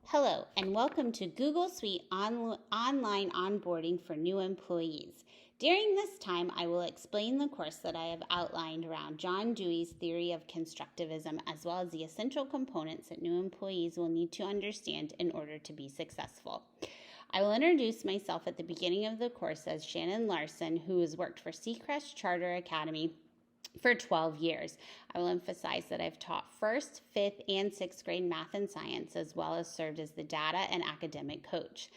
Hello, and welcome to Google Suite Online Onboarding for New Employees. During this time, I will explain the course that I have outlined around John Dewey's theory of constructivism, as well as the essential components that new employees will need to understand in order to be successful. I will introduce myself at the beginning of the course as Shannon Larson, who has worked for Seacrest Charter Academy for 12 years. I will emphasize that I've taught 1st, 5th, and 6th grade math and science, as well as served as the data and academic coach.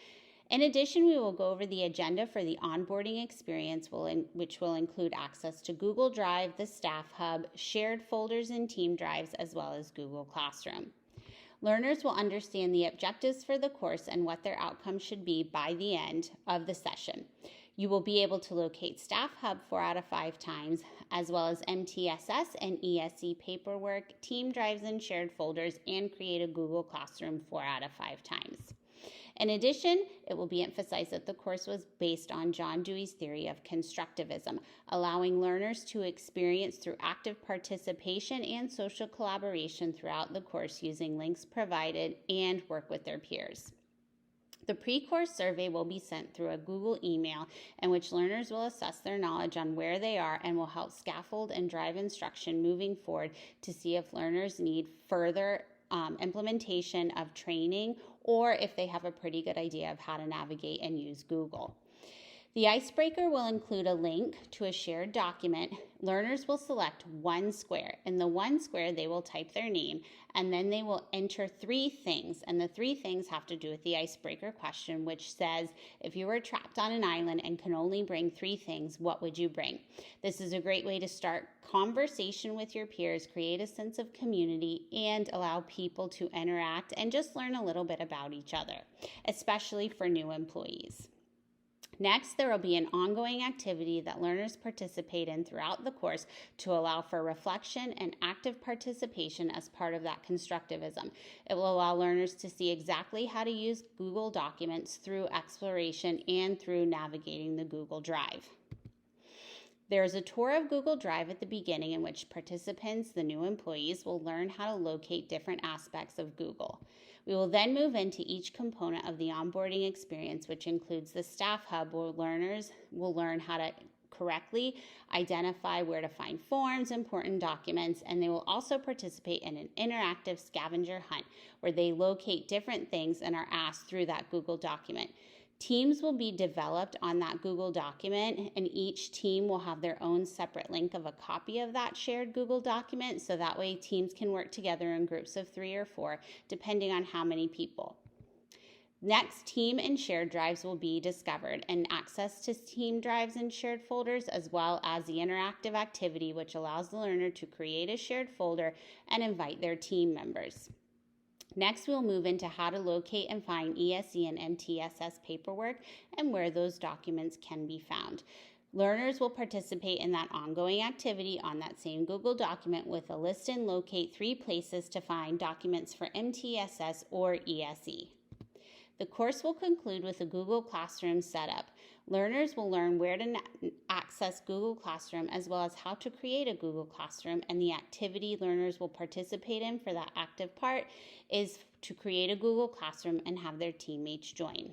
In addition, we will go over the agenda for the onboarding experience, which will include access to Google Drive, the Staff Hub, shared folders and team drives, as well as Google Classroom. Learners will understand the objectives for the course and what their outcomes should be by the end of the session. You will be able to locate Staff Hub 4 out of 5 times, as well as MTSS and ESE paperwork, team drives and shared folders, and create a Google Classroom 4 out of 5 times. In addition, it will be emphasized that the course was based on John Dewey's theory of constructivism, allowing learners to experience through active participation and social collaboration throughout the course using links provided and work with their peers. The pre-course survey will be sent through a Google email in which learners will assess their knowledge on where they are and will help scaffold and drive instruction moving forward to see if learners need further implementation of training or if they have a pretty good idea of how to navigate and use Google. The icebreaker will include a link to a shared document. Learners will select one square. In the one square, they will type their name, and then they will enter 3 things. And the 3 things have to do with the icebreaker question, which says, if you were trapped on an island and can only bring 3 things, what would you bring? This is a great way to start conversation with your peers, create a sense of community, and allow people to interact and just learn a little bit about each other, especially for new employees. Next, there will be an ongoing activity that learners participate in throughout the course to allow for reflection and active participation as part of that constructivism. It will allow learners to see exactly how to use Google Documents through exploration and through navigating the Google Drive. There is a tour of Google Drive at the beginning in which participants, the new employees, will learn how to locate different aspects of Google. We will then move into each component of the onboarding experience, which includes the Staff Hub, where learners will learn how to correctly identify where to find forms, important documents, and they will also participate in an interactive scavenger hunt where they locate different things and are asked through that Google document. Teams will be developed on that Google document, and each team will have their own separate link of a copy of that shared Google document, so that way teams can work together in groups of 3 or 4, depending on how many people. Next, team and shared drives will be discovered, and access to team drives and shared folders, as well as the interactive activity, which allows the learner to create a shared folder and invite their team members. Next, we'll move into how to locate and find ESE and MTSS paperwork and where those documents can be found. Learners will participate in that ongoing activity on that same Google document with a list and locate 3 places to find documents for MTSS or ESE. The course will conclude with a Google Classroom setup. Learners will learn where to access Google Classroom as well as how to create a Google Classroom, and the activity learners will participate in for that active part is to create a Google Classroom and have their teammates join.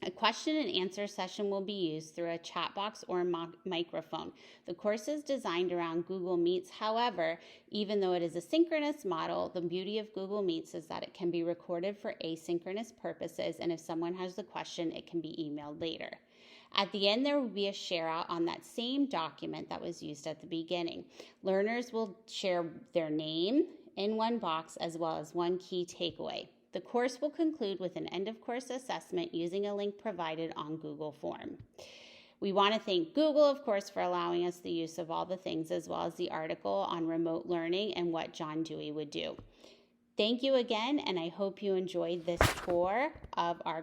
A question and answer session will be used through a chat box or a microphone. The course is designed around Google Meets. However, even though it is a synchronous model, the beauty of Google Meets is that it can be recorded for asynchronous purposes, and if someone has the question, it can be emailed later. At the end, there will be a share out on that same document that was used at the beginning. Learners will share their name in one box as well as one key takeaway. The course will conclude with an end-of-course assessment using a link provided on Google Form. We want to thank Google, of course, for allowing us the use of all the things, as well as the article on remote learning and what John Dewey would do. Thank you again, and I hope you enjoyed this tour of our